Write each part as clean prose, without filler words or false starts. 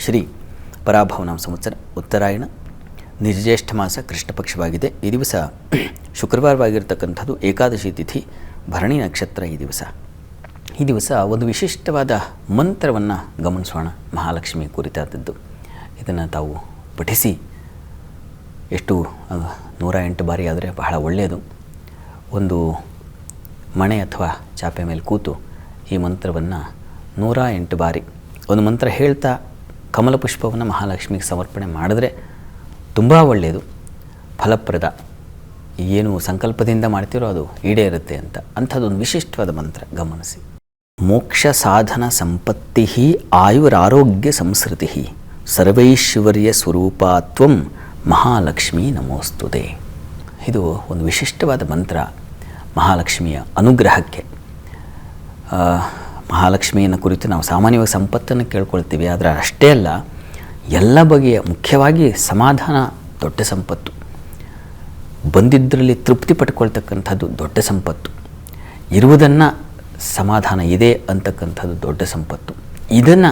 ಶ್ರೀ ಪರಾಭವನಾಮ ಸಂವತ್ಸರ ಉತ್ತರಾಯಣ ನಿರ್ಜ್ಯೇಷ್ಠ ಮಾಸ ಕೃಷ್ಣ ಪಕ್ಷವಾಗಿದೆ. ಈ ದಿವಸ ಶುಕ್ರವಾರವಾಗಿರ್ತಕ್ಕಂಥದ್ದು, ಏಕಾದಶಿ ತಿಥಿ, ಭರಣಿ ನಕ್ಷತ್ರ. ಈ ದಿವಸ ಒಂದು ವಿಶಿಷ್ಟವಾದ ಮಂತ್ರವನ್ನು ಗಮನಿಸೋಣ. ಮಹಾಲಕ್ಷ್ಮಿ ಕುರಿತಾದದ್ದು. ಇದನ್ನು ತಾವು ಪಠಿಸಿ, ಎಷ್ಟು 108 ಬಾರಿ ಆದರೆ ಬಹಳ ಒಳ್ಳೆಯದು. ಒಂದು ಮಣೆ ಅಥವಾ ಚಾಪೆ ಮೇಲೆ ಕೂತು ಈ ಮಂತ್ರವನ್ನು 108 ಬಾರಿ ಒಂದು ಮಂತ್ರ ಹೇಳ್ತಾ ಕಮಲ ಪುಷ್ಪವನ್ನು ಮಹಾಲಕ್ಷ್ಮಿಗೆ ಸಮರ್ಪಣೆ ಮಾಡಿದ್ರೆ ತುಂಬ ಒಳ್ಳೆಯದು, ಫಲಪ್ರದ. ಏನು ಸಂಕಲ್ಪದಿಂದ ಮಾಡ್ತಿರೋ ಅದು ಈಡೇರುತ್ತೆ ಅಂತ. ಅಂಥದ್ದೊಂದು ವಿಶಿಷ್ಟವಾದ ಮಂತ್ರ ಗಮನಿಸಿ. ಮೋಕ್ಷ ಸಾಧನ ಸಂಪತ್ತಿ ಆಯುರಾರೋಗ್ಯ ಸಂಸ್ಕೃತಿ ಸರ್ವೈಶ್ವರ್ಯ ಸ್ವರೂಪಾತ್ವಂ ಮಹಾಲಕ್ಷ್ಮೀ ನಮೋಸ್ತುತೆ. ಇದು ಒಂದು ವಿಶಿಷ್ಟವಾದ ಮಂತ್ರ ಮಹಾಲಕ್ಷ್ಮಿಯ ಅನುಗ್ರಹಕ್ಕೆ. ಮಹಾಲಕ್ಷ್ಮಿಯನ್ನು ಕುರಿತು ನಾವು ಸಾಮಾನ್ಯವಾಗಿ ಸಂಪತ್ತನ್ನು ಕೇಳ್ಕೊಳ್ತೀವಿ, ಆದರೆ ಅಷ್ಟೇ ಅಲ್ಲ, ಎಲ್ಲ ಬಗೆಯ, ಮುಖ್ಯವಾಗಿ ಸಮಾಧಾನ ದೊಡ್ಡ ಸಂಪತ್ತು. ಬಂದಿದ್ದರಲ್ಲಿ ತೃಪ್ತಿ ಪಡ್ಕೊಳ್ತಕ್ಕಂಥದ್ದು ದೊಡ್ಡ ಸಂಪತ್ತು. ಇರುವುದನ್ನು ಸಮಾಧಾನ ಇದೆ ಅಂತಕ್ಕಂಥದ್ದು ದೊಡ್ಡ ಸಂಪತ್ತು. ಇದನ್ನು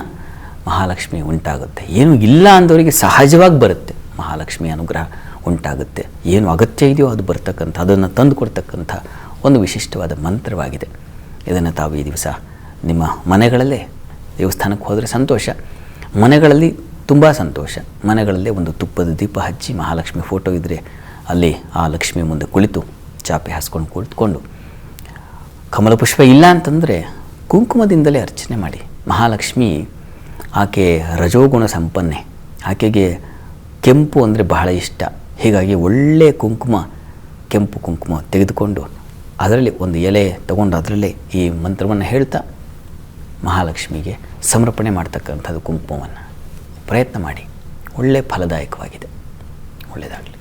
ಮಹಾಲಕ್ಷ್ಮಿ ಉಂಟಾಗುತ್ತೆ. ಏನು ಇಲ್ಲ ಅಂದವರಿಗೆ ಸಹಜವಾಗಿ ಬರುತ್ತೆ, ಮಹಾಲಕ್ಷ್ಮಿ ಅನುಗ್ರಹ ಉಂಟಾಗುತ್ತೆ. ಏನು ಅಗತ್ಯ ಇದೆಯೋ ಅದು ಬರ್ತಕ್ಕಂಥ, ಅದನ್ನು ತಂದು ಕೊಡ್ತಕ್ಕಂಥ ಒಂದು ವಿಶಿಷ್ಟವಾದ ಮಂತ್ರವಾಗಿದೆ. ಇದನ್ನು ತಾವು ಈ ದಿವಸ ನಿಮ್ಮ ಮನೆಗಳಲ್ಲೇ, ದೇವಸ್ಥಾನಕ್ಕೆ ಹೋದರೆ ಸಂತೋಷ, ಮನೆಗಳಲ್ಲಿ ತುಂಬ ಸಂತೋಷ. ಮನೆಗಳಲ್ಲೇ ಒಂದು ತುಪ್ಪದ ದೀಪ ಹಚ್ಚಿ, ಮಹಾಲಕ್ಷ್ಮಿ ಫೋಟೋ ಇದ್ದರೆ ಅಲ್ಲಿ ಆ ಲಕ್ಷ್ಮಿ ಮುಂದೆ ಕುಳಿತು ಚಾಪೆ ಹಾಸ್ಕೊಂಡು ಕುಳಿತುಕೊಂಡು, ಕಮಲಪುಷ್ಪ ಇಲ್ಲ ಅಂತಂದರೆ ಕುಂಕುಮದಿಂದಲೇ ಅರ್ಚನೆ ಮಾಡಿ. ಮಹಾಲಕ್ಷ್ಮಿ ಆಕೆ ರಜೋಗುಣ ಸಂಪನ್ನೆ, ಆಕೆಗೆ ಕೆಂಪು ಅಂದರೆ ಬಹಳ ಇಷ್ಟ. ಹೀಗಾಗಿ ಒಳ್ಳೆಯ ಕುಂಕುಮ, ಕೆಂಪು ಕುಂಕುಮ ತೆಗೆದುಕೊಂಡು ಅದರಲ್ಲಿ ಒಂದು ಎಲೆ ತಗೊಂಡು ಅದರಲ್ಲೇ ಈ ಮಂತ್ರವನ್ನು ಹೇಳ್ತಾ ಮಹಾಲಕ್ಷ್ಮಿಗೆ ಸಮರ್ಪಣೆ ಮಾಡ್ತಕ್ಕಂಥದ್ದು ಕುಂಕುಮವನ್ನು ಪ್ರಯತ್ನ ಮಾಡಿ. ಒಳ್ಳೆಯ ಫಲದಾಯಕವಾಗಿದೆ. ಒಳ್ಳೆಯದಾಗಲಿ.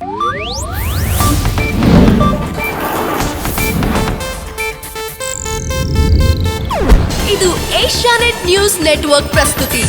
ಇದು ಏಷ್ಯಾನೆಟ್ ನ್ಯೂಸ್ ನೆಟ್ವರ್ಕ್ ಪ್ರಸ್ತುತಿ.